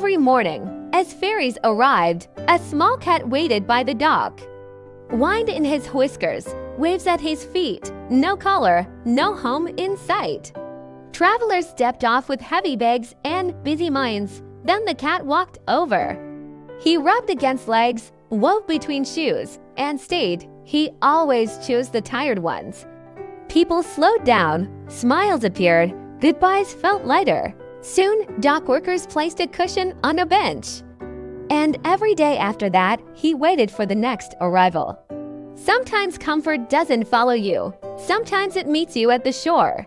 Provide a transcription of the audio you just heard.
Every morning, as ferries arrived, a small cat waited by the dock. Wind in his whiskers, waves at his feet, no collar, no home in sight. Travelers stepped off with heavy bags and busy minds. Then the cat walked over. He rubbed against legs, wove between shoes, and stayed. He always chose the tired ones. People slowed down, smiles appeared, goodbyes felt lighter. Soon, dock workers placed a cushion on a bench. And every day after that, he waited for the next arrival. Sometimes comfort doesn't follow you. Sometimes it meets you at the shore.